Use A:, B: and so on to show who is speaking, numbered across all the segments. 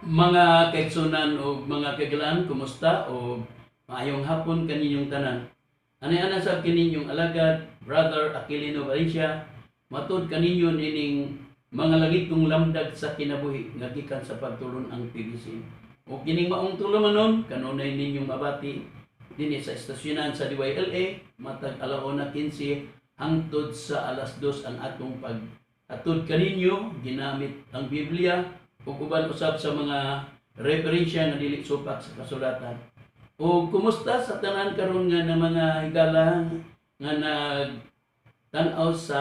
A: Mga kaigsunan o mga kagalaan, kumusta o maayong hapon kaninyong tanan. Anay-ana sa kaninyong alagad, Brother Aquilino Valencia, matud kaninyo nining mga lagitong lamdag sa kinabuhi nga gikan sa pagtulon ang PBC. O kining maong tulumanon, kanunay ninyong mabati dinhi sa estasyonan sa DYLA, matag alauna 15 hangtod sa alas 2 ang atong pag-atod kaninyo ginamit ang Biblia ug uban usab sa mga referensya nga dili supak sa kasulatan. O kumusta sa tanan karon nga na mga higala nga nagtan-aw sa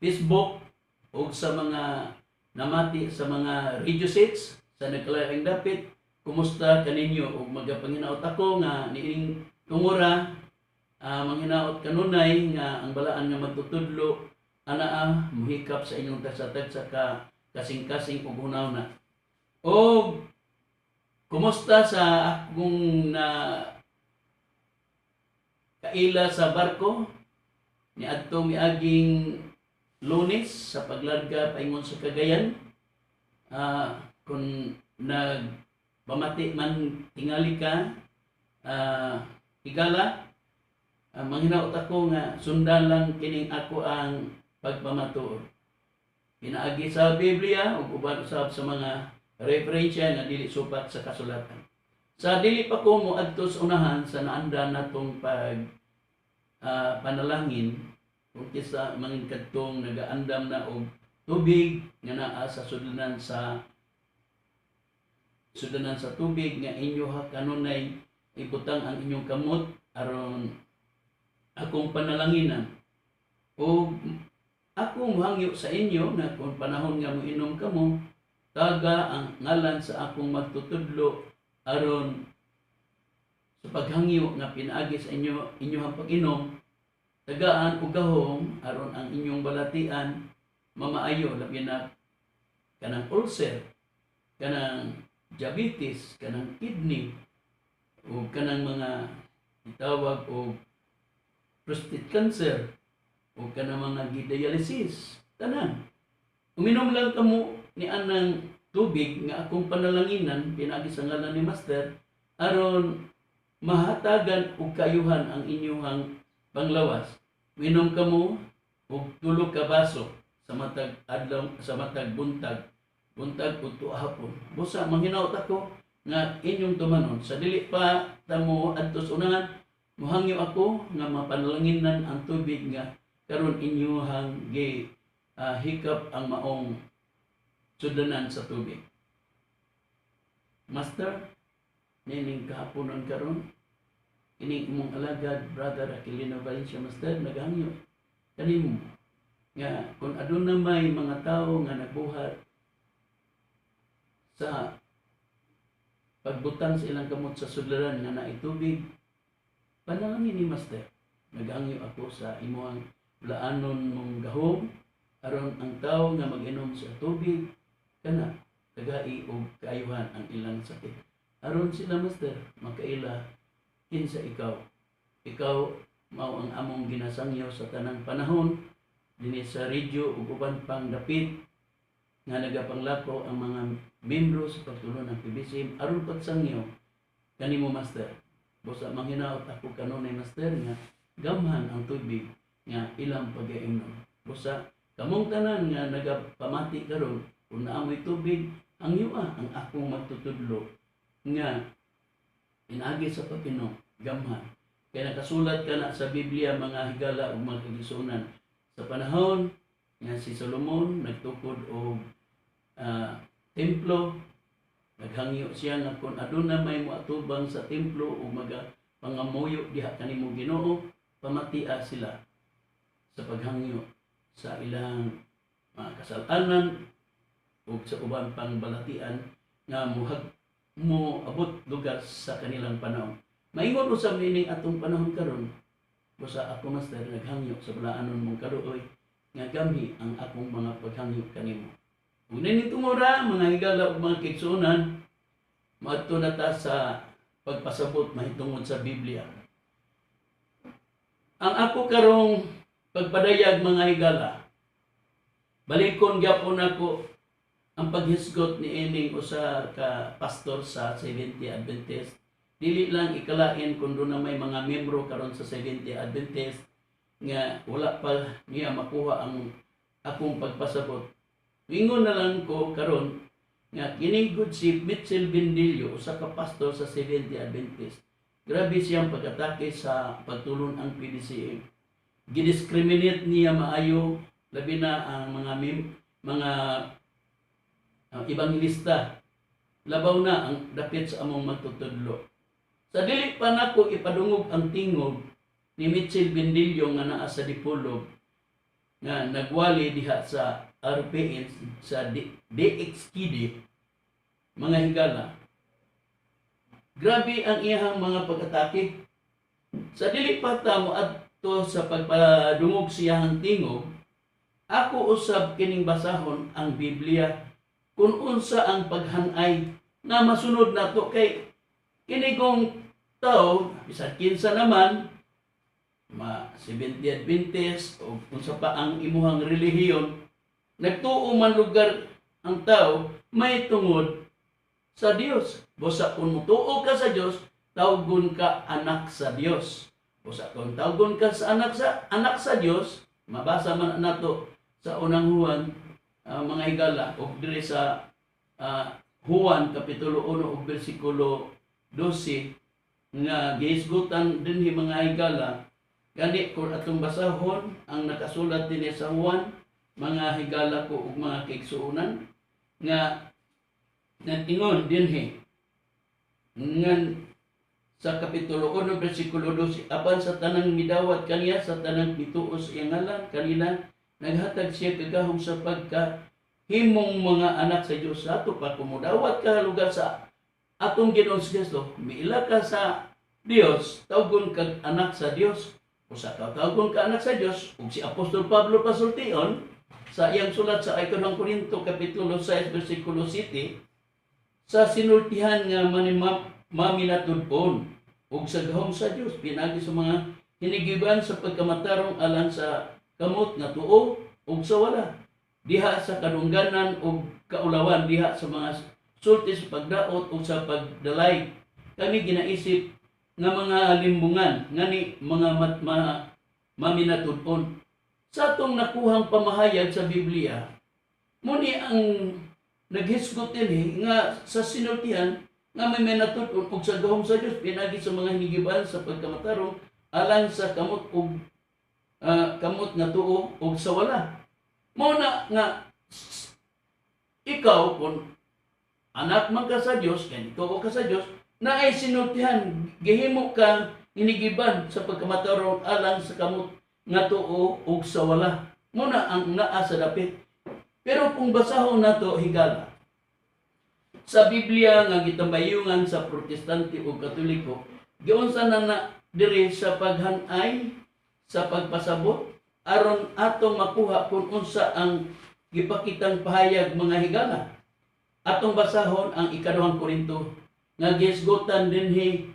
A: Facebook o sa mga namati sa mga radio sets sa nagkalaing dapit. Kumusta kaninyo o magapanginaot ako nga niing tungura manghinaot kanunay nga ang balaan nga magtutudlo ana muhikap sa inyong tagsatag sa kasing-kasing ug hunaw na. O kumusta sa akong na kaila sa barko ni adto miaging Lunes sa paglarga paingon sa Cagayan. Kung nagpamati man tingali ka, higala, manghinaot ako nga sundan lang kining ako ang pagpamatuod. Pinaagi sa Biblia ug uban usab sa mga referensya nga dili supat sa kasulatan. Sa dili pa ko moadto sa unahan sa naanda natong panalangin kung kisa mangin kadtong nagaandam na og tubig nga naa sa sudanan sa tubig nga inyo ha kanunay ibutang ang inyong kamot aron akong panalanginan. O ako mohangyo sa inyo na kung panahon nga moinom kamo, taga ang ngalan sa akong magtutudlo aron sa paghangyo nga pinaagi sa inyong pag-inom, tagaan og gahom aron ang inyong balatian mamaayo labi na kanang ulcer, kanang diabetes, kanang kidney o kanang mga itawag o prostate cancer o kanang mga dialysis tanan. Uminom lang kamo ni anang tubig nga akong panalanginan pinaagi sa ngalan ni Master aron mahatagan og kayuhan ang inyong panglawas. Minom kamo og 3 ka baso sa matag adlaw sa matag buntag ug hapon. Busa manghinaot ako nga inyong tumanon sa dili pa tamo adto sa unahan, mohangyo ako nga mapanalanginan ang tubig nga karon inyohang hikap ang maong sudanan sa tubig. Master, nining kahaponon karon ining imong alagad, Brother Aquilino Valencia, Master, naghangyo kanimo nga kung aduna may mga tao nga nagbuhat sa pagbutang sa ilang kamot sa sudlaran nga naitubig, panalangin ni Master. Naghangyo ako sa imong laanon mong gahom aron ang tao nga mag-inom sa tubig kana tagai og kaayuhan ang ilang sakit. Aron sila, Master, makaila kinsa ikaw mao ang among ginasangyaw sa tanang panahon dinhi sa radyo ug uban pang dapit nga nagapanglako ang mga membro sa pagtulon ng PBC aron pagsangyaw kanimo, Master. Busa manghinaot ako kanunay, Master, nga gamhan ang tubig nga ilang pag-iinom. Busa kamong tanan nga nagapamati karon kung naamoy tubig ang yuwa ang akong magtutudlo nga inaagi sa pag-inom gamhan. Kaya nakasulat ka na sa Biblia mga higala ug mga kaigsunan sa panahon nga si Solomon nagtukod og templo, naghangyo siya nga kung aduna may moatubang sa templo o pangamuyo diha kanimo Ginoo, pamatia sila sa paghangyo sa ilang mga kasalanan o sa uban pang balatian nga mo abot lugar sa kanilang panahon. Maingon usab nining atong panahon karon. Busa ako, Master, naghangyo sa balaanon mong karuoy nga gamhi ang akong mga paghangyo kanimo. Ug nini tumora mga higala ug mga kaigsunan, maadto na ta sa pagpasabot mahitungod sa Biblia. Ang ako karong pagpadayag mga higala, balikon gyapon ako ang paghisgot ni ining usa ka pastor sa Seventh Adventist, dili lang ikalain kung doon na may mga membro karon sa Seventh Adventist nga wala pa niya makuha ang akong pagpasabot. Ingon na lang ko karon nga kini good si Mitchell Bendilio, usa ka pastor sa Seventh Adventist. Grabe siyang pag-atake sa pagtulon ang PDCA. Gidiscriminate niya maayo, labi na ang mga ebanghelista. Labaw na ang dapit sa among magtutudlo. Sa dili pa nako ipadungog ang tingog ni Mitchell Bendilio nga naa sa Dipolog nga nagwali diha sa RPN sa DXKD, mga higala. Grabe ang iyang mga pag-atake. Sa dili pa ta moadto sa pagpadungog siyang tingog, ako usab kining basahon ang Biblia kung unsa ang paghanay na masunod nato kay kini kong tao bisan kinsa naman Seventh Adventist o unsa pa ang imuhang relihiyon, nagtuo man lugar ang tao may tungod sa Dios. Busa kung mutuo ka sa Dios, tawgon ka anak sa Dios. Busa kung tawgon ka sa anak sa Dios, mabasa man nato sa unang Juan, mga higala, o diri sa Juan kapitulo 1 ug bersikulo 12 nga gihisgutan dinhi mga higala. Gani kung atong basahon ang nakasulat dinhi sa Juan, mga higala ko ug mga kaigsuonan, nga natingon dinhi ngan sa kapitulo 1 bersikulo 12, apan sa tanang midawat kaniya, sa tanang mituo sa iyang ngalan kanila, naghatag siya kagahom sa pagkahimong mga anak sa Dios. Ato pa kumudawat ka lugar sa atong Ginoong Kristo, miila ka sa Dios, tawgon kag anak sa Dios. Usa ka tawgon ka anak sa Dios, ug si Apostol Pablo pasultion sa iyang sulat sa ikanang Korinto kapitulo 6 bersikulo 7, sa sinultihan nga maminatud-on ug sa gahom sa Dios pinagi sa mga hinigiban sa pagkamatarong alang sa kamot nga tuo ug sa wala, diha sa kadungganan ug kaulawan, diha sa mga sulti sa pagdaot ug sa pagdalay. Kami ginaisip nga mga limbungan ngani mga maminatud-on. Sa atong nakuhang pamahayag sa Biblia, muni ang naghisgot dinhi nga sa sinultihan nga may minatud-on ug sa gahom sa Dios pinagi sa mga hinigiban sa pagkamatarong alang sa kamot ug kamot nga tuo ug sa wala. Mao na nga ikaw kung anak man ka sa Dios, kay tuo ka sa Dios, na ay sinultihan, gihimo ka hinigiban sa pagkamatarong alang sa kamot nga tuo ug sa wala. Mao na ang naa sa dapit. Pero kung basahon nato higala sa Biblia nga gitambayungan sa Protestante ug Katoliko, giunsa na diri sa paghanay sa pagpasabot aron atong makuha kung unsa ang gipakitang pahayag, mga higala. Atong basahon ang ikaduhang Korinto nga gihisgotan dinhi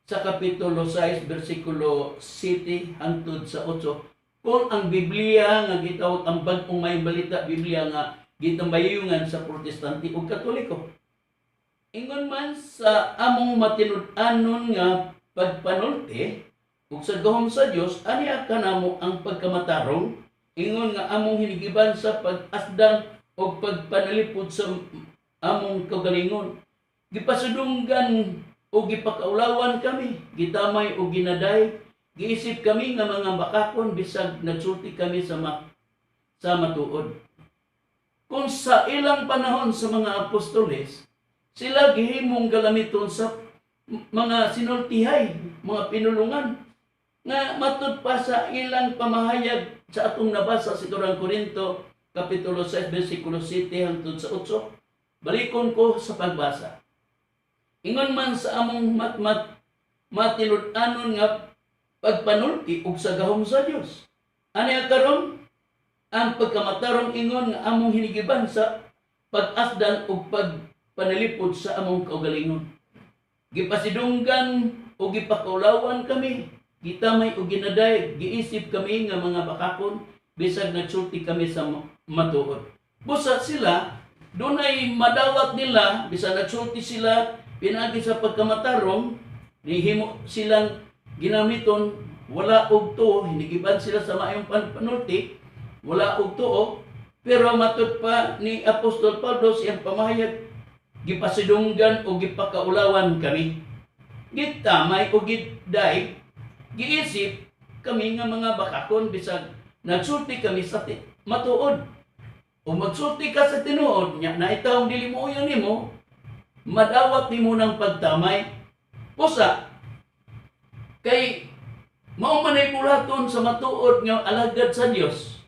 A: sa kapitulo 6 bersikulo 7 hangtod sa 8. Kung ang Biblia nga gitawag ang bag-ong may balita, Biblia nga gitambayungan sa Protestante ug Katoliko. Ingon man sa among matinud-anon nga pagpanulti ug sa gahom sa Dios, aniya kanamo ang pagkamatarong, ingon nga among hinigiban sa pag-asdang ug pagpanalipod sa among kagalingon. Gipasudunggan o gipakaulawan kami, gitamay o ginaday, giisip kami nga mga bakakon bisag nagsulti kami sa matuod. Kung sa ilang panahon sa mga apostoles, sila gihimong galamiton sa mga sinultihay, mga pinulungan, nga matud pa sa ilang pamahayag sa atong nabasa sa 2 Korinto kapitulo 6 bersikulo 7 hangtod sa 8. Balikon ko sa pagbasa. Ingon man sa among matinud-anon nga pagpanulti ug sa gahom sa Dios, aniya karon ang pagkamatarong, ingon nga among hinigiban sa pag-asdan ug pagpanalipod sa among kaugalingon. Gipasidunggan ug gipakaulawan kami, gitamay ug ginaday, giisip kami nga mga bakakon bisag nagsulti kami sa matuod. Busa sila doon ay madawat nila, bisan nagsulti sila, pinagi sa pagkamatarong, nihimo silang ginamiton, wala og tuo, hinigiban sila sa maayong panulti, wala og tuo, pero matod pa ni Apostol Pablo siyang pamahayag, gipasidunggan o gipakaulawan kami. Gitamay o giday, giisip kami nga mga bakakon, bisag nagsulti kami sa matuod. O magsulti ka sa tinuod niya, na itawang dili mo uyon nimo, madawat nimo ng pagtamay. Pusa, kay maumanay bulaton sa matuod nga alagad sa Dios.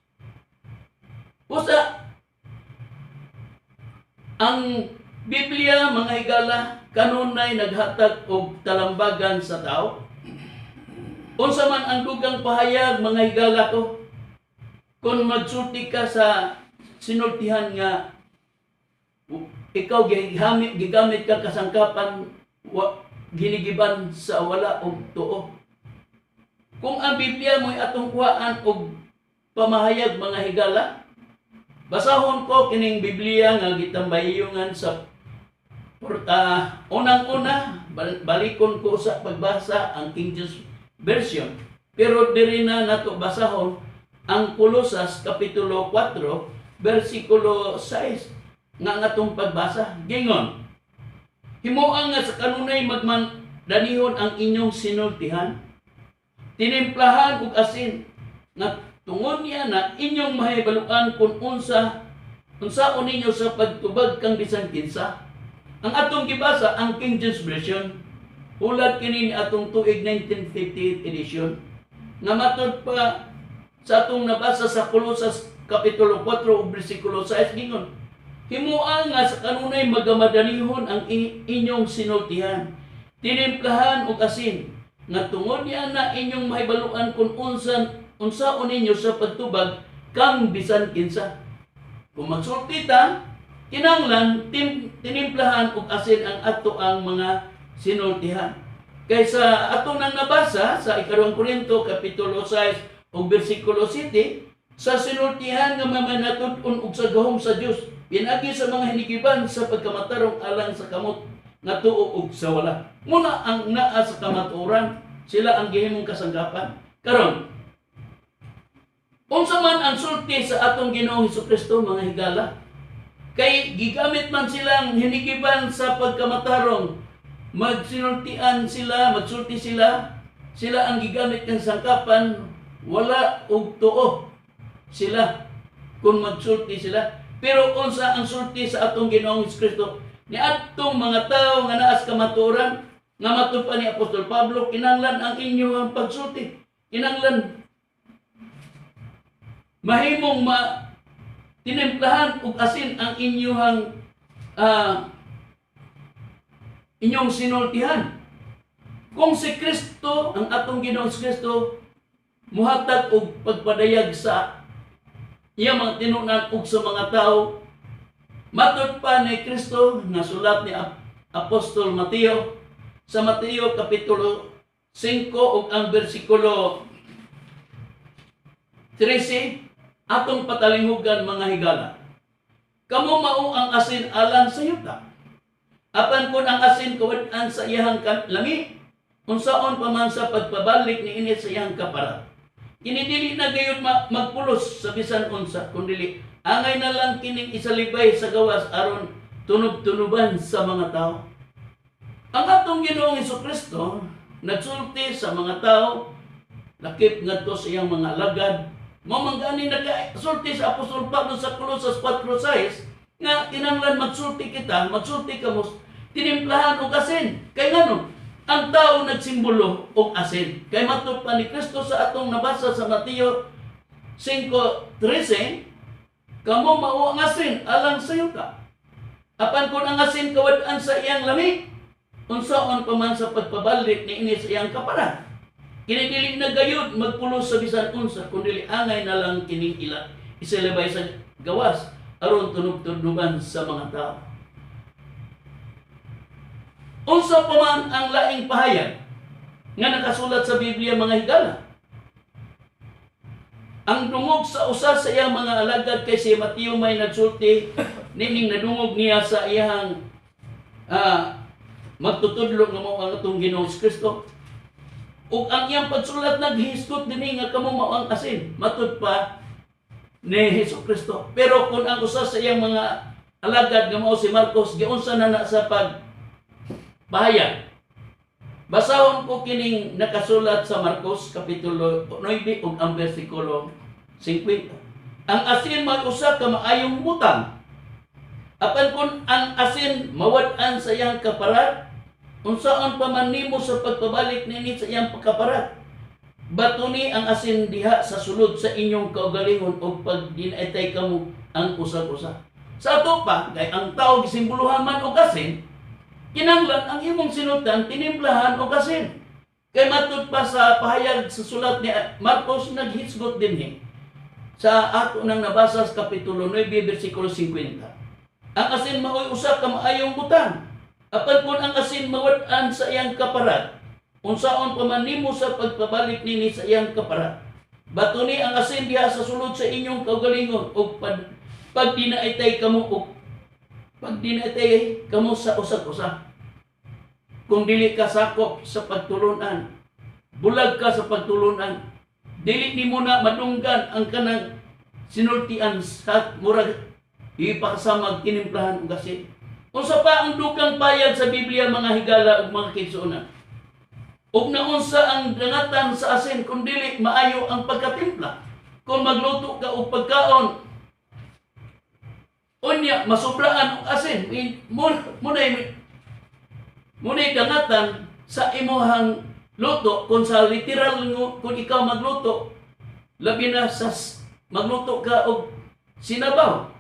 A: Pusa, ang Biblia, mga higala, kanunay naghatag og talambagan sa tao. Unsa man ang dugang pahayag, mga higala ko, kung magsulti ka sa sinultihan nga ikaw gigamit ka kasangkapan ginigiban sa wala og tuo. Kung ang Biblia mo'y atong kuhaan og pamahayag, mga higala, basahon ko kining Biblia nga gitambayungan sa unang-una, balikon ko sa pagbasa ang King James Version, pero diri na nato basahon ang Kolosas Kapitulo 4 versikulo 6 nga atong pagbasa. Gingon, himuang nga sa kanunay magdanihon ang inyong sinultihan, tinimplahan ug asin, nga tungod niya na inyong mahibaluan kung unsaon ninyo sa pagtubag kang bisan kinsa. Ang atong gibasa ang King James Version, ulat kini ni atong tuig 1958 edition, nga matod pa sa atong nabasa sa Kolosas Kapitulo 4 versikulo 6, gingon, himuang nga sa kanunay magamadalihon ang inyong sinultihan, tinimplahan ug asin, nga tungod niya na inyong mahibaluan kung unsaon ninyo sa pagtubag kang bisan kinsa. Kung magsulti ta, kinanglan tinimplahan ug asin ang ato ang mga sinultihan. Kaysa ato nang nabasa sa 2 Korinto Kapitulo 6 ug versikulo 7, sa sinultihan nga mamanatud-on ug sa gahom sa Dios, pinagi sa mga hinigiban sa pagkamatarong alang sa kamot nga tuo ug sa wala. Muna ang naa sa kamatuoran, sila ang gihimong kasangkapan. Karon, unsa man ang sulti sa atong Ginoong Hesukristo, mga higala, kay gigamit man silang hinigiban sa pagkamatarong, magsulti sila, sila ang gigamit ng sangkapan, wala og tuo sila kung magsulti sila. Pero unsa ang sulti sa atong Ginoong Kristo, ni atong mga tao nga naas kamatuoran, nga matod pa ni Apostol Pablo, kinanglan ang inyong pagsulti, kinanglan mahimong tinimplahan ug asin ang inyong sinultihan. Kung si Kristo, ang atong Ginoong Kristo, muhatag og pagpadayag sa iya mga tinunan ug sa mga tao, matod pa ni Kristo nga sulat ni Apostol Mateo sa Mateo Kapitulo 5 ug ang versikulo 13, atong patalinghugan, mga higala. Kamo mao ang asin alang sa yuta. Apan kun ang asin kawad-an sa iyang lami, unsaon pa man sa pagpabalik ni ini sa iyang kaparat. Kinidili na gayud magpulos sa bisan unsa, kundi angay na lang kining isalibay sa gawas aron tunob-tunuban sa mga tao. Ang atong Ginoong Hesukristo nagsulti sa mga tao, lakip ngadto sa iyang mga alagad. Mamanggani nagsulti sa Apostol Pablo sa Kolosas 4:6 nga kinanglan magsulti kamo, tinimplahan og asin. Kay ngano? Ang tao nagsimbolo og asin. Kay matod pa ni Kristo sa atong nabasa sa Mateo 5:13, kamo mao ang asin alang sa yuta. Apan kun ang asin kawad-an sa iyang lami, unsaon pa man sa pagpabalik ni ini sa iyang kaparat. Kini dili na gayud magpulos sa bisan unsa, kundi angay na lang kining isilabay sa gawas aron tunog-tunugan sa mga tao. Unsa pa man ang laing pahayag nga nakasulat sa Biblia, mga higala. Ang dungog sa usa sa iyang mga alagad kay si Mateo may nagsulti nining nadungog niya sa iyang magtutudlo nga mao ang atong Ginoong Kristo. Ug ang iyang pagsulat naghisgot dinhi nga kamo mao ang asin matud pa ni Hesukristo. Pero kung ang usa sa iyang mga alagad nga mao si Marcos giunsa na sa pagpahayag, basahon ko kining nakasulat sa Marcos kapitulo 9 ug ang bersikulo 50. Ang asin may usa ka maayong butang. Apan kung ang asin mawad-an sa iyang kaparat, unsaon pa man nimo sa pagpabalik nini sa iyang pagkaparat? Batuni ang asin diha sa sulod sa inyong kaugalingon o pag dinaitay kamo ang usag-usa. Sa ato pa, kay ang tao gisimboluhan man og asin, kinanglan ang imong sinutan tinimplahan og asin. Kay matud pa sa pahayag sa sulat ni Marcos naghisgot dinhi sa ato nang nabasa sa kapitulo 9 bersikulo 50. Ang asin maoy usa ka maayong butang. Apan kung ang asin mawad-an sa iyang kaparat, unsaon pa man nimo sa pagpabalik nini sa iyang kaparat? Batuni ang asin diha sa sulod sa inyong kaugalingon ug pag dinaitay kamo sa usag-usa. Kung dili ka sakop sa pagtulunan, bulag ka sa pagtulunan, dili nimo na madunggan ang kanang sinultian sa murag ipakasamag tinimplahan og asin. Unsa pa ang dukang payag sa Biblia mga higala ug mga kigsuonan? Ug naunsa ang dangatan sa asin kung dili maayo ang pagkatimpla? Kung magluto ka og pagkaon, unya masubraan og asin, munay dangatan sa imuhang luto kung sa literal kung ikaw magluto, labi na sa magluto ka og sinabaw.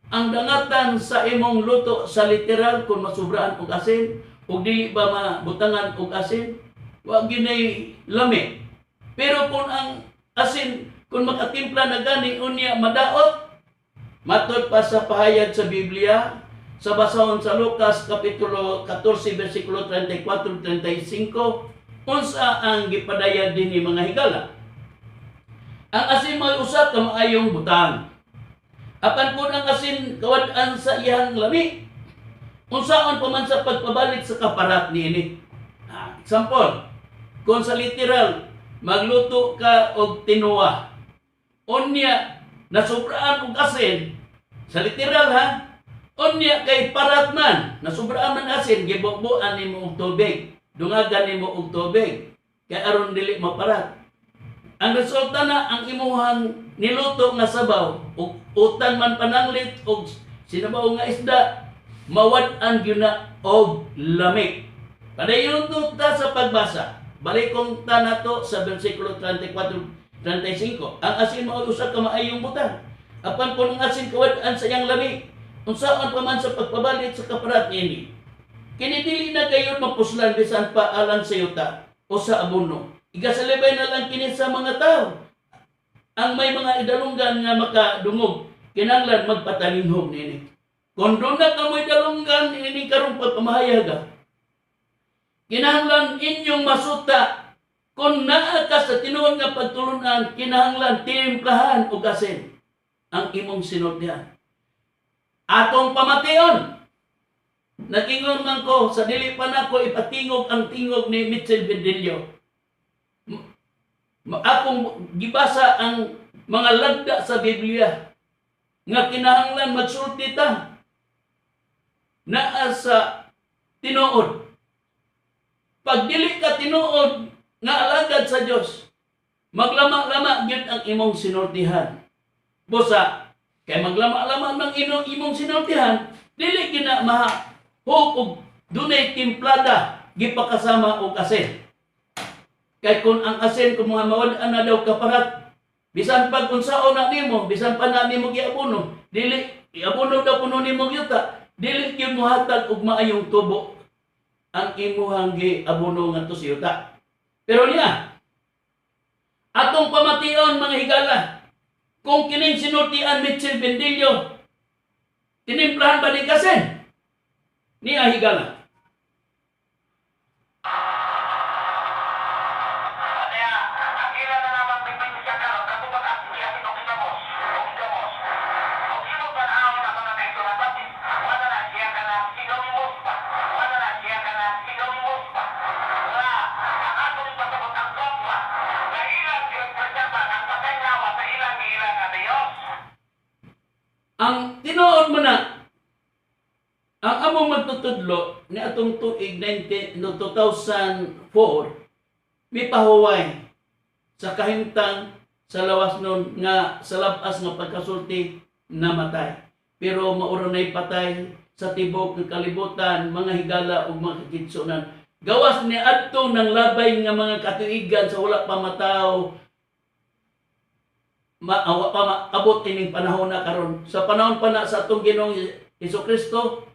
A: Ang dangatan sa imong luto sa literal kung masubraan og asin ug dili ba mabutangan og asin, wa ginay lami. Pero kung ang asin kung makatimpla na gani unya madaot, matud pa sa pahayag sa Biblia sa basahon sa Lucas kapitulo 14 bersikulo 34-35, unsa ang gipadayag dinhi mga higala? Ang asin may usa ka maayong butang. Apan kung ang asin kawad-an sa iyang lami, unsaon pa man sa pagpabalik sa kaparat niini. Example, kung sa literal, magluto ka og tinuwa, unya nasubraan og asin, sa literal unya kay parat man, nasubraan man asin, gibubuan nimo og tubig, dungagan nimo og tubig, kay aron dili maparat. Ang resulta na ang imuhang niluto nga sabaw ug utan man pananglit og sinabaw nga isda mawad-an gyud na og lamig. Padayon ta sa pagbasa. Balikong ta nato sa bersikulo 34-35. Ang asin mao usa ka maayong butang. Apan kun ang asin kawad-an sa iyang lamig, unsaon pa man sa pagpabalik sa kaparat niini. Kini dili na gayon mapuslan bisan pa alang sa yuta o sa abono. Igasalibay na lang kini sa mga tao. Ang may mga idalunggan nga makadungog, kinanglan magpatalinhog nini. Kung doon na kamoy dalunggan, ini karong pagpamahayaga, kinahanglan inyong masuta. Kung naa ka sa tinuod nga pagtulunan, kinahanglan timplahan o asin ang imong sinultian. Atong pamation, nagingon man ko, sa dili pa na ko ipatingog ang tingog ni Mitchell Bedillo. Akong gibasa ang mga lagda sa Biblia nga kinahanglan magsulti ta naa sa tinuod. Pag dili ka tinuod nga alagad sa Dios, maglama-lama gyud ang imong sinultihan. Busa kay maglama-lama ng imong sinultihan, dili gina mahahog og dunay timplada gipakasama og asin. Kay kung ang asin kung mga mawad-an na daw kaparat, bisan pag unsaon na nimo, bisan pa na nimo giabuno, dili iabuno daw kuno nimo yuta, dili gyud mohatag og maayong tubo ang imuhang giabuno ngadto sa yuta. Pero niya, atong pamation mga higala, kung kining sinultian Mitchell Bedillo, tinimplahan ba ni kasin? Niya higala. magtutudlo ni atong tuig 2004 may pahuway sa kahimtang sa lawas nun nga sa labas nga pagkasulti namatay. Pero maura na'y patay sa tibok ng kalibutan, mga higala o mga kitsunan. Gawas ni adto ng labay nga mga katuigan sa wala pa mataw, maawa pa maabot ining panahon na karon. Sa panahon pa na sa atong Ginoong Hesukristo,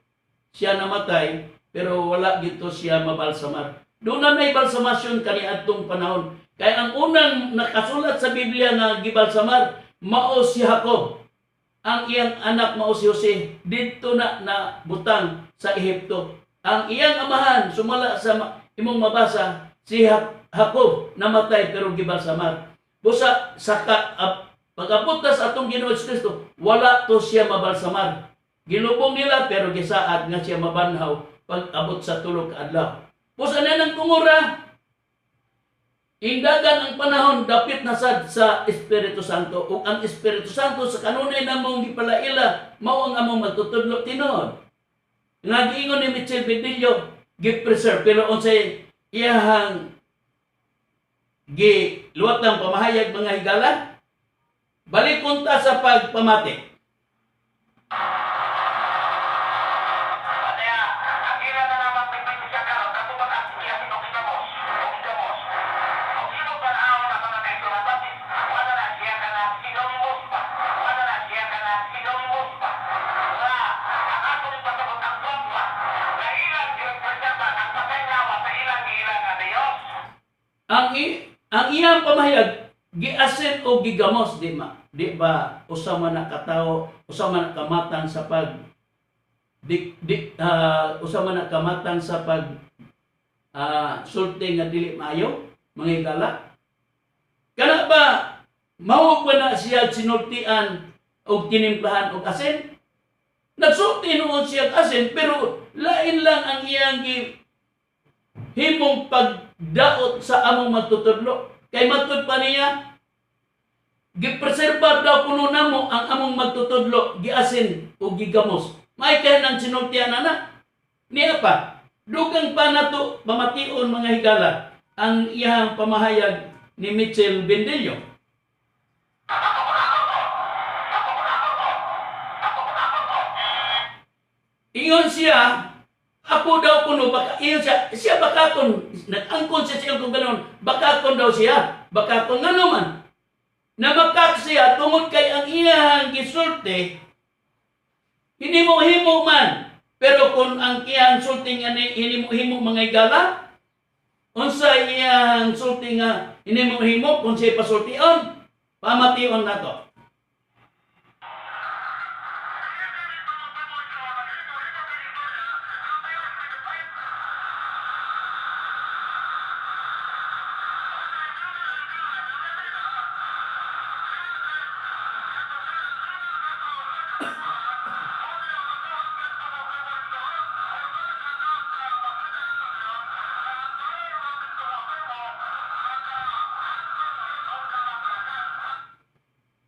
A: siya namatay, pero wala gito siya mabalsamar. Doon na may balsamasyon kani adtong panahon. Kaya ang unang nakasulat sa Biblia nga gibalsamar, mao si Jacob. Ang iyang anak mao si Jose, dito na butang sa Ehipto. Ang iyang amahan, sumala sa imong mabasa, si Jacob namatay pero gibalsamar. Busa sa pag-abot sa atong Ginoong Kristo, wala to siya mabalsamar. Gilubong nila pero gisaad nga siya mabanhaw pag-abot sa tulo ka adlaw. Busa na ng tungura, indagan ang panahon dapit na sad sa Espiritu Santo. Ug ang Espiritu Santo sa kanunay namong gipalaila mao ang among magtutudlo tinuod. Nga giingon ni Mitchell Bedillo, gi-preserve pero unsay iyahang giluwat ng pamahayag mga higala, balikon ta sa pagpamati. Ang iyang pamahayag giasin o gigamos di ba usama na katawo, usama na kamatan sa pag usama na kamatan sa pag sulti nga dili maayo mga higala. Kana ba mao ba na siya sinultian o tinimplahan og asin? Nagsulti noon siya asin pero lain lang ang iyang himong pagdaot sa among magtutudlo. Kay matud pa niya, gipreserbar daw kuno namo ang among magtutudlo, giasin o gigamos. May kaya nang sinultian na niya pa. Dugang pa nato pamation mga higala ang iyang pamahayag ni Mitchell Bedillo. Ingon siya, ako daw kuno baka iyon siya bakakon nag-angkon siya kung ganoon bakakon daw siya bakakon nga naman na makak siya tungod kay ang iyang gisulti hindi mo himo man pero kung ang iyang sulti nga hindi mo himo mga higala unsa iyang sulti nga hindi mo himo kung siya pasultion pamation nato.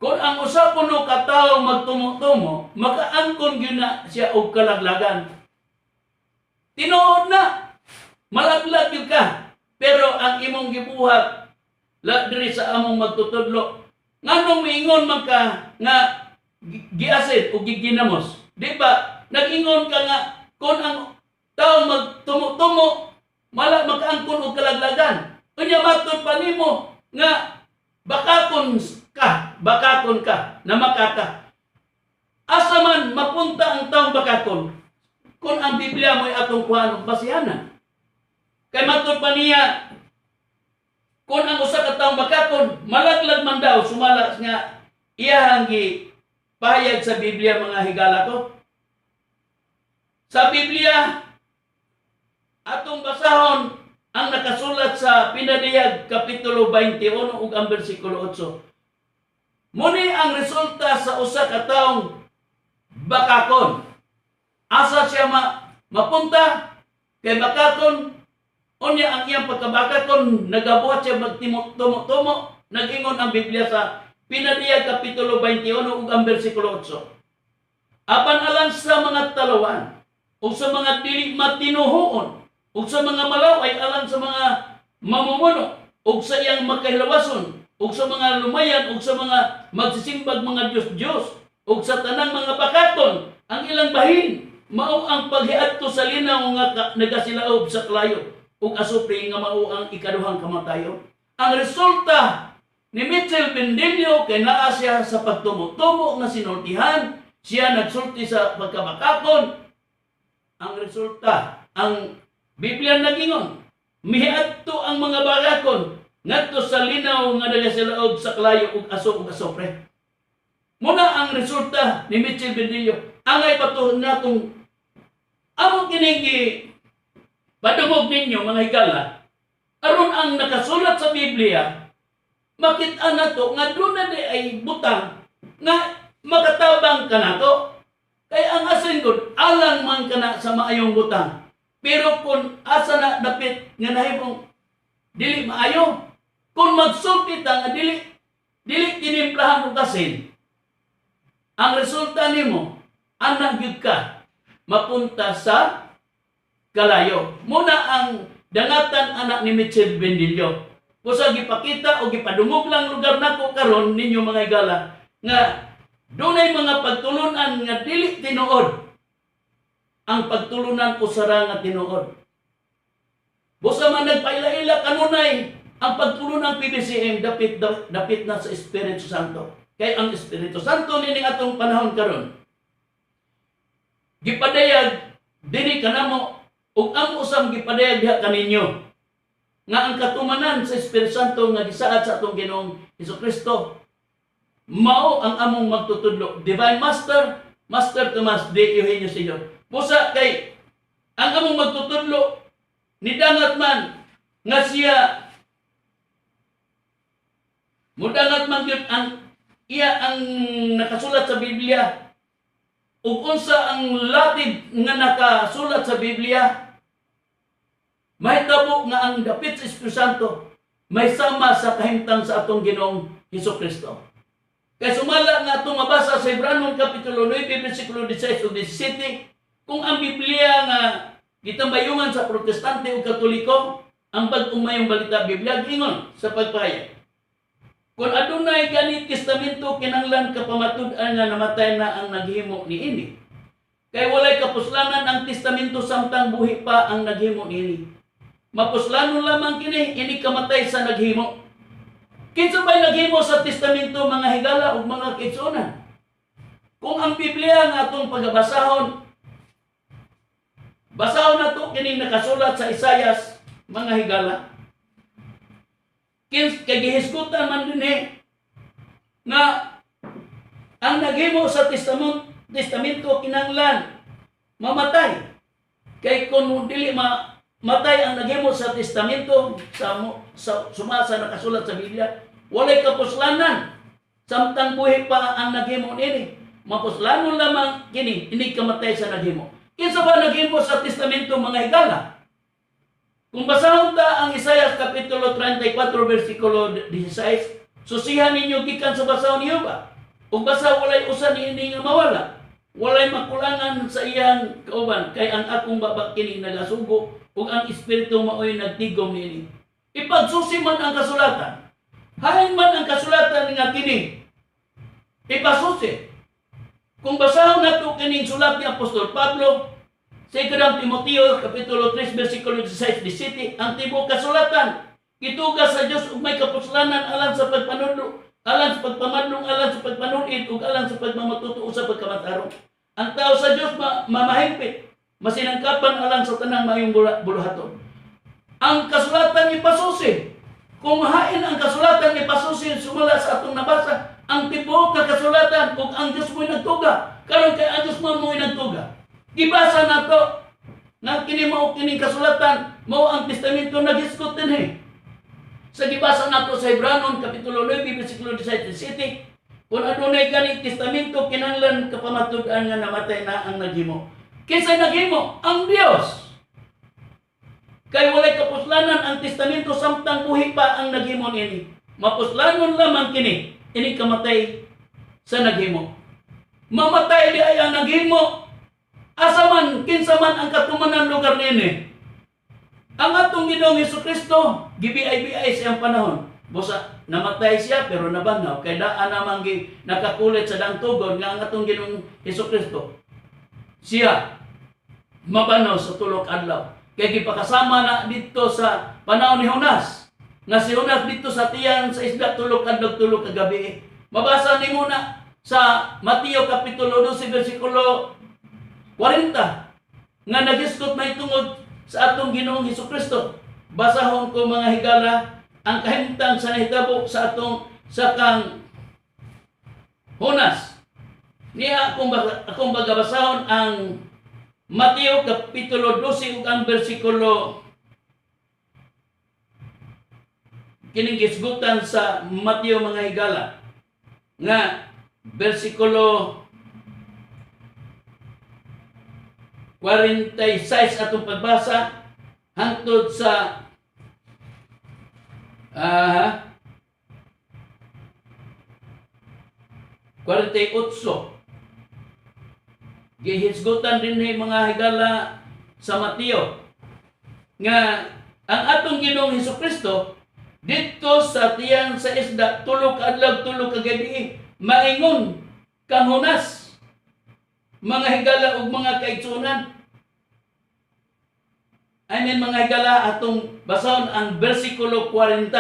A: Kung ang usapon no katawo magtumo-tumo, makaangkon gyud na siya og kalaglagan. Tinuod na, malaglag gyud ka. Pero ang imong gibuhat la diri sa among magtutudlo, nganong miingon man ka nga giasid o giginamos? Di ba? Nag-ingon ka nga kung ang tao magtumo-tumo, makaangkon og kalaglagan. Unya matud pa nimo nga bakakon ka, na makaka. Asa man mapunta ang taong bakakon kung ang Biblia mo'y atong kuhaan og basihanan. Kay matud pa niya, kung ang usa ka taong bakakon, malaglag man daw, sumala nga iyahang pahayag sa Biblia mga higala ko. Sa Biblia, atong basahon ang nakasulat sa Pinadiyag Kapitulo 21 ug ang bersikulo 8. Muni ang resulta sa usa ka taong bakakon. Asa siya mapunta kay bakakon, unya ang iyang pagkabakakon, nagabuhat siya magtumo-tumo. Nag-ingon ang Biblia sa Pinadiyag Kapitulo 21 ug ang bersikulo 8. Apan alang sa mga talawan, ug sa mga dili matinuhoon, ug sa mga malaway alang sa mga mamumuno, ug sa iyang makahilawason, ug sa mga lumayan, ug sa mga magsisimbag mga Diyos-Diyos, ug sa tanang mga bakaton, ang ilang bahin, mao ang paghiadto sa linaw nga nagasilaob sa klayo, ug asupre nga mao ang ikaduhang kamatayon. Ang resulta ni Mitchell Bendilio kay naa siya sa pagtumo-tumo nga sinultihan, siya nagsulti sa pagkabakakon. Ang resulta, ang Biblia nagingon, miadto ang mga bakakon ngadto sa linaw nga nagasilaob sa klayo ug asupre. Muna ang resulta ni Mitchell Bendillo. Angay patuhon natong among kinigi padumog ninyo mga higala. Aron ang nakasulat sa Biblia, makita nato nga doon na di ay butang nga makatabang ka nato. Kaya ang asin ko, alang man ka na sa maayong butang. Pero kung asa na dapit nga nahimong dili maayo, kung magsulti ta nga dili tinimplahan og asin, ang resulta nimo anak gyud ka mapunta sa kalayo. Muna ang dangatan anak ni Mitchell Bendillo. Kusa gipakita o gipadungog lang lugar nako karon ninyo mga higala nga dunay mga pagtulunan nga dili tinuod. Ang pagtulunan usara nga tinuod. Busa man nagpaila-ila kanunay ang pagtulunan PBCM dapit na sa Espiritu Santo. Kay ang Espiritu Santo nining atong panahon karon gipadayag diri kanamo ug amo usam gipadayag diha kaninyo nga ang katumanan sa Espiritu Santo nga gisaad sa atong Ginoong Hesukristo mao ang among magtutudlo. Divine Master Tomas D. Eugenio Sr. Busa kay ang among magtutudlo ni dangat man nga siya mudangat man gyud ang iya ang nakasulat sa Biblia ug unsa ang latid nga nakasulat sa Biblia, mahitabo nga ang dapit sa Espiritu Santo may sama sa kahimtang sa atong Ginoong Hesukristo. Kaya sumala nga itong mabasa sa Hebranon Kapitulo 9, versikulo 16 o 17, kung ang Biblia nga gitambayungan sa Protestante o Katoliko, ang bag-ong mayong balita Biblia, gingon sa pagpahayag. Kung adunay ganit testamento kinanglan kapamatud-an nga namatay na ang naghimo niini. Kay walay kapuslanan ang testamento samtang buhi pa ang naghimo niini. Mapuslanon lamang kini ini kamatay sa naghimo. Kinsa ba'y naghimo sa testamento mga higala ug mga kitsunan? Kung ang Biblia nga atong pagbasahon, basahon nato kini nakasulat sa Isayas mga higala. Kay gihisgutan man din nga ang naghimo sa testamento kinanglan mamatay. Kay kung dili matay ang naghimo sa testamento sumasa nakasulat sa Biblia, walay kapuslanan samtang buhi pa ang naghimo nini. Mapuslanon lamang kini ini kamatay sa naghimo. Kinsa ba naghimo sa testamento mga higala? Kung basahon ta ang Isaias Kapitulo 34, versikulo 16, susihan ninyo gikan sa basahon niyo ba? Kung basa walay usa niini nga mawala, walay makulangan sa iyang kauban, kay ang akong baba kini nagasugo, ug ang Espiritu maoy nagtigom niini. Ipagsusi man ang kasulatan, hain man ang kasulatan nga kini, ipasusi. Kung basahon nato kining sulat ni Apostol Pablo, sa ikadang Timoteo, Kapitulo 3, versikulo 16-17, ang tibok kasulatan, gitugas sa Diyos ug may kapuslanan alang sa pagpanudlo, alang sa pagpamadlong, alang sa pagpanunid, ug alang sa pagmamatutuo sa pagkamatarong. Ang tao sa Diyos mamahigpit, masinangkapan alang sa tanang mayong buluhaton. Ang kasulatan ipasusi. Kung hain ang kasulatan ipasusi, sumala sa atong nabasa, ang tibok na kasulatan ug ang Diyos mo'y nagtuga. Karon kay ang Diyos mo'y nagtuga. Gibasa na to na kini mao kining kasulatan mao ang testamento naghisgot dinhi. Sa gibasa nato sa Hebranon Kapitulo 9 versikulo 17, kung adunay gani testamento kinahanglan kapamatud-an nga namatay na ang naghimo. Kinsa naghimo? Ang Dios. Kay walay kapuslanan ang testamento samtang buhi pa ang naghimo niini. Mapuslanon lamang kini ini kamatay sa naghimo. Mamatay di ay ang naghimo. Asa man kinsa unsa man ang katumanan lugar nini. Ang atong Ginoong Hesukristo gibiay-biay siyang panahon. Busa namatay siya pero nabanhaw kay daan namang nakakulit sa daang tugon nga ang atong Ginoong Hesukristo. Siya mabanhaw sa tulok adlaw. Kay gipakasama na dito sa panahon ni Jonas. Nga si Jonas dito sa tiyan sa isda tulok adlaw tulok kagabi. Mabasa ni muna sa Mateo Kapitulo 12 versikulo 40 nga nagisgot na itungod sa atong Ginoong Hesukristo. Basahon ko mga higala ang kahimtang sa nahitabo sa atong kang Jonas. Niya akong bagabasahon ang Mateo Kapitulo 12 ug ang versikulo kining gisgutan sa Mateo mga higala nga versikulo 46 atong pagbasa hangtod sa 48. Gihisgutan din ni mga higala sa Mateo nga ang atong Ginoong Hesukristo dito sa tiyan sa isda tulog adlaw tulog kagabi maingon kang Jonas. Mga higala ug mga kaigsunan. Mga higala atong basahon ang versikulo 40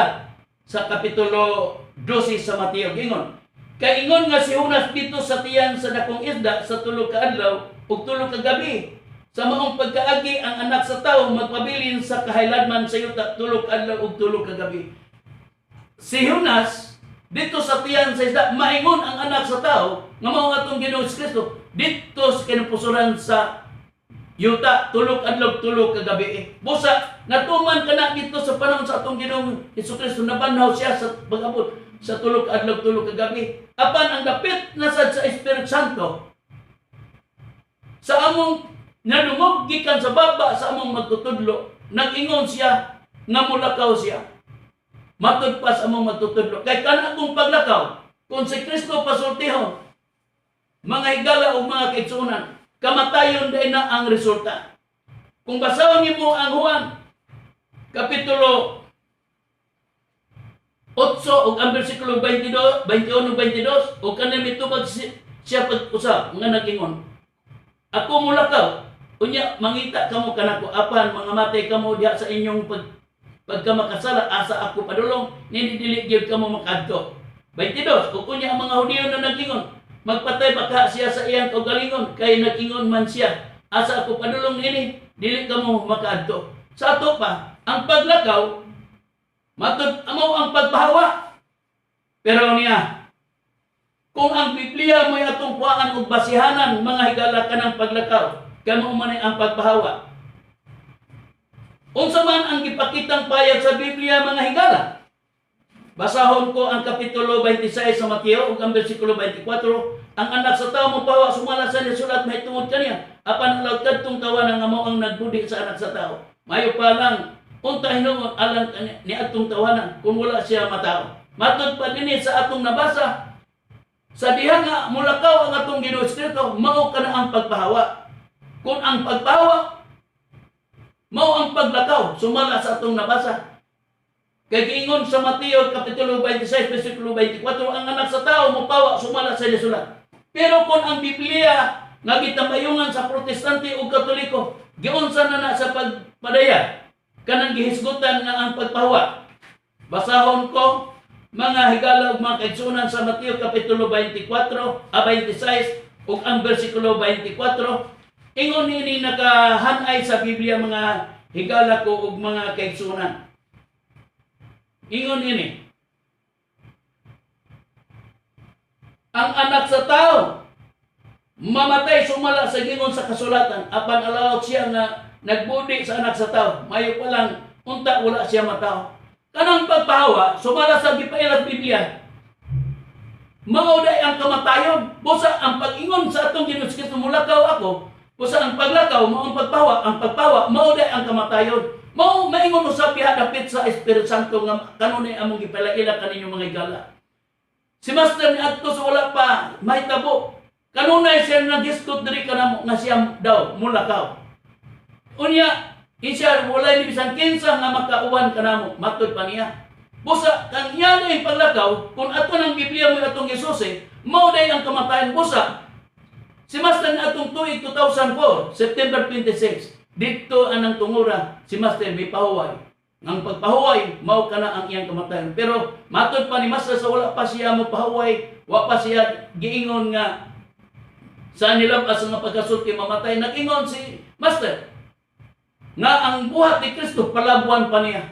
A: sa kapitulo 12 sa Mateo. Ingon, kay ingon nga si Jonas dito sa tiyan sa dakong isda sa tulog ka adlaw ug tulog ka gabi. Sa maong pagkaagi ang anak sa tawo magpabilin sa kahayladman sa yuta tulog adlaw ug tulog ka gabi. Si Jonas dito sa tiyan sa isda maingon ang anak sa tawo nga mao atong Ginoong Kristo dito sa kinapusuran sa yuta tulog adlaw tulog kagabi. Busa natuman kana dito sa panahon sa atong Ginoong Hesukristo nabanhaw siya sa pag-abot sa tulog adlaw tulog kagabi. Apan ang dapit nasad sa Espiritu Santo sa among nadungog gikan sa baba sa among magtutudlo nag-ingon siya nga mulakaw siya. Matud pa sa among magtutudlo kay kana kung paglakaw kung si Kristo pasultihon mga higala o mga kaigsunan, kamatayon din na ang resulta. Kung basahon niyo ang Juan, Kapitulo 8 o ang versikulo 22, 21 o 22, o kanang mitubag siya pag-usap, nga nag-ingon, ako mulakaw, unya mangita kamo kanako, apan mga matay kamo diha sa inyong pagkamakasala, asa ako padulong, ninidiligid kamo makadto. 22, o kunya ang mga Hudiyo na nag-ingon, magpatay baka siya sa iyang kaugalingon kay nag-ingon man siya asa ako padulong nini dili kamo makaadto. Sa ato pa ang paglakaw matud amo ang pagpahawa. Pero niya kung ang Biblia mo'y atong puaan og basihanan mga higala kanang paglakaw kamo man ang pagpahawa. Unsa man ang gipakitang payag sa Biblia mga higala? Basahon ko ang Kapitulo 26 sa Mateo ug ang versikulo 24. Ang anak sa tao mopawa sumala sa sulat may tungod kaniya. Apan alaw kadtong tawanan nga mao ang nagbudi sa anak sa tao. Mayo pa lang unta hinuon alang ni atong tawanan kung wala siya matao. Matud pa dinhi sa atong nabasa sa diha nga mulakaw ang atong Ginoong Kristo mao kana ang pagpahawa. Kung ang pagpahawa mao ang paglakaw sumala sa atong nabasa. Kay giingon sa Mateo Kapitulo 26 versikulo 24 ang anak sa tao mopawa sumala sa sulat. Pero kung ang Biblia nga gitambayungan sa Protestante ug Katoliko giunsa na sa pagpadaya kanang gihisgutan nga ang pagpahawa. Basahon ko mga higala ug mga kaigsunan sa Mateo Kapitulo 26 ug ang versikulo 24 ingon ini nakahanay sa Biblia mga higala ko ug mga kaigsunan. Ingon ini, ang anak sa tao mamatay sumala sa gingon sa kasulatan apan alawag siya nga nagbudi sa anak sa tao mayo pa lang unta wala siya matao. Kanang pagpahawa sumala sa gipailas Biblia mao day ang kamatayon. Busa ang pag-ingon sa atong Ginoong Kristo mulakaw ako, busa ang paglakaw mao ang pagpahawa, ang pagpahawa mao day ang kamatayon. Mao maingon usab diha dapit sa Espiritu Santo nga kanunay among gipalaila kaninyo mga higala. Si Master ni adto sa wala pa mahitabo kanunay siya nagisgot diri kanamo nga siya daw mulakaw. Unya, insya walay ni bisan kinsa nga makauwan kanamo, matod pa niya. Busa, kang iya na yung paglakaw, kung ato ng Biblia mo atong Jesus mao day ang kamatayan. Busa, si Master na atong tuig 2004, September 26, dito anang tungura, si Master may pahuway. Ang pagpahuway, mao ka na ang iyang kamatayan. Pero, matod pa ni Master sa wala pa siya mo pahuway, wa pa siya giingon nga, sa nilabas nga pagkasulti mamatay, nag-ingon si Master, nga ang buhat ni Kristo, palabuan pa niya.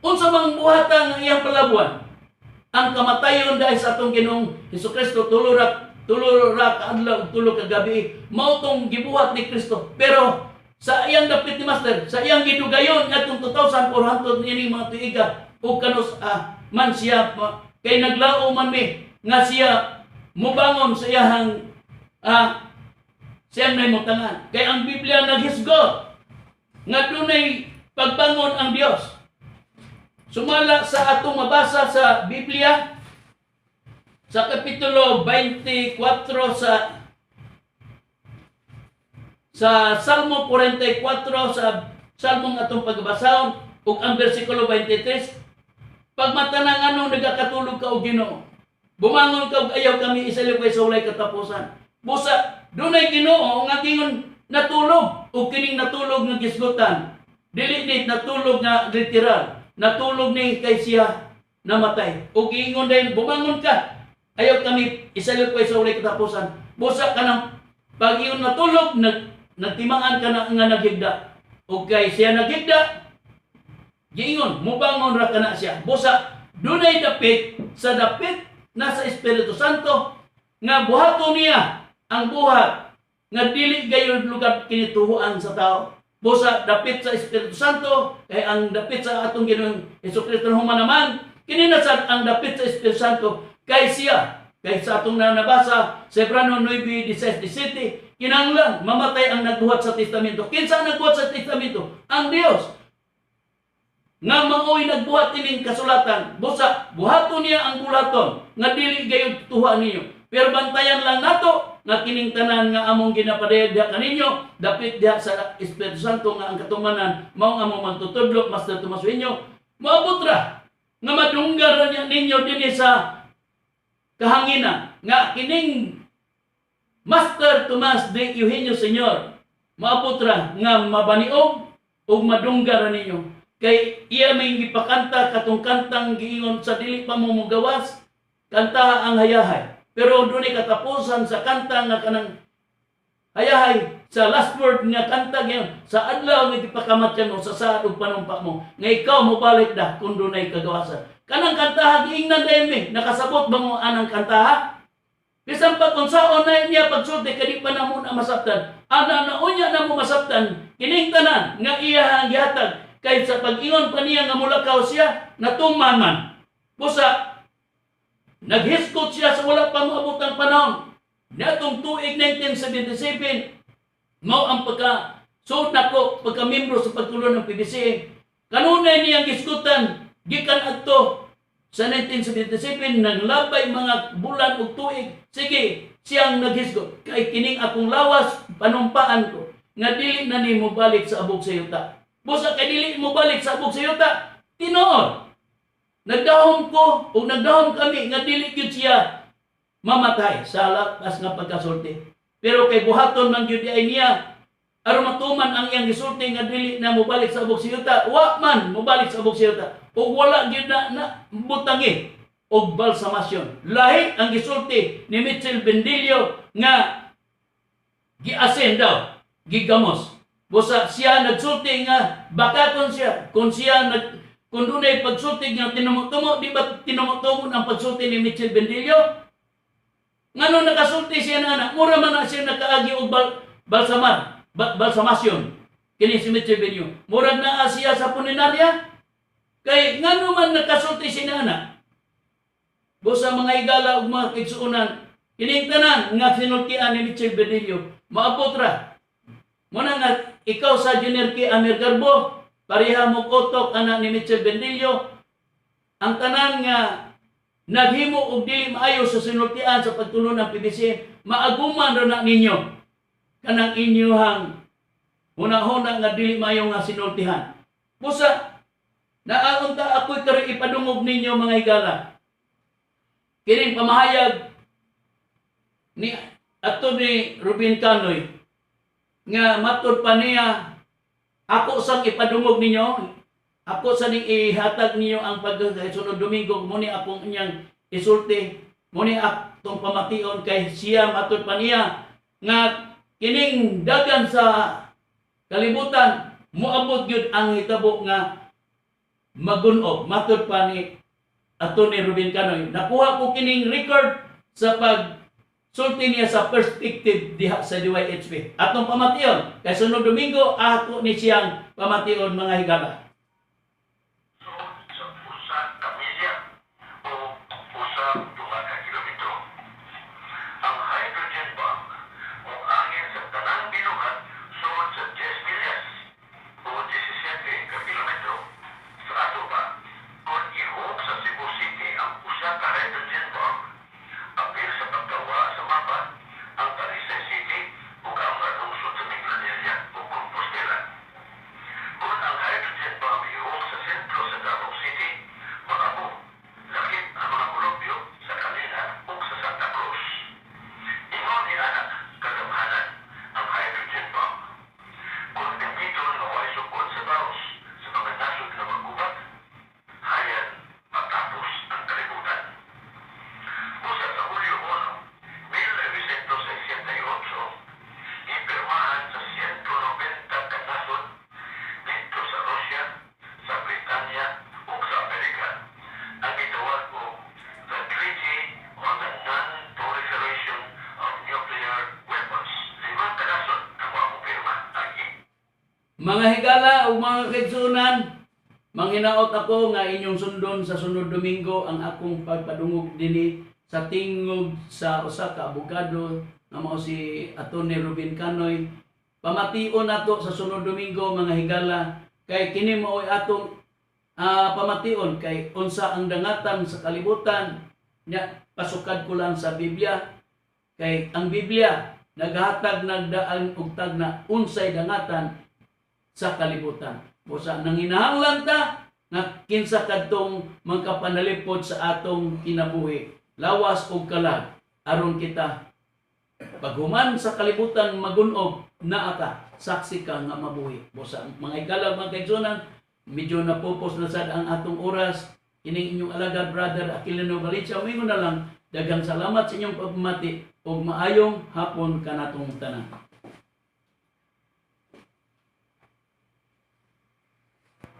A: Unsa mang buhatan ng iyang palabuan? Ang kamatayon dahil sa atong Ginoong Hesukristo, tulo ra kaadlaw, tulo ka gabi, mao tong gibuhat ni Kristo. Pero sa iyang dapit ni Master, sa iyang gidugayon atong 2,400 ini mga tuiga, ug kanus man siya kay naglao man mi nga siya mubangon sa iyang siyang naimutangan. Kay ang Biblia naghisgot nga dunay pagbangon ang Dios. Sumala sa atong mabasa sa Biblia sa kapitulo 24 sa Salmo 44 sa Salmong atong pagbasahon ug ang bersikulo 23, pagmatanang ano nagakatulog ka og Ginoo, bumangon ka ug ayaw kami isalipay sa walay katapusan. Busa dunay Ginoo nga gingon natulog ug kining natulog nga gisgutan dili ni natulog nga literal, natulog ni kay siya namatay. Ug giingon din bumangon ka ayaw kami isalipay sa walay katapusan. Busa kanang pag iyon natulog nagtimangan ka na nga naghigda. Ug kay siya naghigda giingon mubangon ra kana siya. Busa dunay dapit sa dapit nasa Espiritu Santo nga buhaton niya ang buhat nga dili gayud lugar kinituhuan sa tao. Busa dapit sa Espiritu Santo kay ang dapit sa atong Ginoong Hesukristo human naman kini na sad ang dapit sa Espiritu Santo kay siya. Kay sa atong nabasa sa Hebreo 9:17, kinahanglan mamatay ang nagbuhat sa testamento. Kinsa ang nagbuhat sa testamento? Ang Dios. Nga maoy nagbuhat ining kasulatan. Busa buhaton niya ang bulaton nga dili gayud tuhuan ninyo. Pero bantayan lang nato nga kining tanan nga among ginapadayag diha kaninyo, dapit diha sa Espiritu Santo nga ang katumanan mao among magtutudlo Master Tomas Eugenio. Maabot ra nga madunggar niya ninyo dinhi sa kahanginan nga kining Master Tomas de Eugenio Sr. maabot ra nga mabaniog ug madunggar ninyo. Kay iya may gipakanta katong kantang giingon sa dili pa mo mugawas, kanta ang hayahay. Pero dunay katapusan sa kanta nga kanang hayahay sa last word nga kanta ngayon sa adlaw nga gipakamatyan mo sa saad ug panumpa mo nga ikaw mobalik da kun dunay kagawasan. Kanang kantaha giingnan dayon mi nakasabot ba mo anang kantaha? Bisan pa kung saon na niya pagsulti kadi pa na mo na masabtan. Ana na unya na mo masabtan kining tanan nga iya ang gihatag kay sa pag-ingon pa niya nga mulakaw siya natumaman. Busa naghiskot siya sa wala pang maabot ang panahon. Natong tuig 1977, mao ang pagka-suot nako, pagka-membro sa pagtulo ng PBC. Kanunay niyang giskutan, gikan adto sa 1977, naglabay mga bulan o tuig. Sige, siyang naghisgot. Kay kining akong lawas, panumpaan ko, nga dili na ni mo balik sa abog sa yuta. Busa kay dili mo balik sa abog sa yuta, tinuod. Nagdahom ko o nagdahom kami nga dili gyud siya mamatay sa lapas nga pagkasulti. Pero kay buhaton man gyud ay niya aron matuman ang iyang gisulti nga dili na mobalik sa abog sa yuta, wa man mobalik sa abog sa yuta. O wala gyud na butangi og balsamasyon. Lahi ang gisulti ni Mitchell Bendilio nga giasen daw, gigamos. Busa siya nagsulti nga bakaton siya kung siya kung dunay pagsulti nga tinumutumo, di ba tinumutumo ang pagsulti ni Mitchell Bendilio? Ngano nakasulti siya na anak, mura man na siya nakaagi og balsamasyon. Kini si Mitchell Bendilio. Murag na siya sa puninarya. Kay ngano man nakasulti siya na anak. Busa mga higala ug mga kigsuunan, kining tanan nga sinultian ni Mitchell Bendilio, maabot ra. Muna nga ikaw sa Junior K. Amir Garbo, pareha mo kotok anak ni Mitchell Bendilio, ang tanan nga naghimo og dili maayo sa sinultian sa pagtulo ng PBC, maaguman ra na ninyo kanang inyuhang Huna-huna nga dili mayo nga sinultihan. Busa, naaunta ako'y kari ipadungog ninyo mga higala. Kining pamahayag ni ato ni Ruben Canoy nga matud pa niya, ako sang ipadungog ninyo, ako sa ning ihatag ninyo ang pagsunod Domingo, muni akong inyang isulti, muni atong pamation kay siya matud pa niya nga kining dagan sa kalibutan moabot gyud ang hitabo nga magun-og. Matud pa ni ato ni Ruben Canoy, nakuha ko kining record sa sulti niya sa perspective diha sa DYHP. Atong pamation kay sunod Domingo ako ni siyang pamation mga higala. Mga higala o mga kaigsunan, manghinaot ako nga inyong sundon sa sunod Domingo ang akong pagpadungog dinhi sa tingog sa usa ka abogado nga mao si Atty. Ruben Canoy. Pamation nato sa sunod Domingo mga higala kay kini mao atong pamation kay unsa ang dangatan sa kalibutan nya pasukad ko lang sa Biblia kay ang Biblia naghatag nagdaan og tagna unsay dangatan sa kalibutan. Busa nanginahanglan ta nga kinsa kadtong magkapanalipod sa atong kinabuhi, lawas ug kalag aron kita paghuman sa kalibutan magun-og naa ka saksi ka nga mabuhi. Busa mga higala mga kaigsunan, medyo napupos na sad ang atong oras. Kining inyong alagad brother Aquilino Galicia, umingon na lang daghang salamat sa inyong pagmati ug maayong hapon kanatong tanan.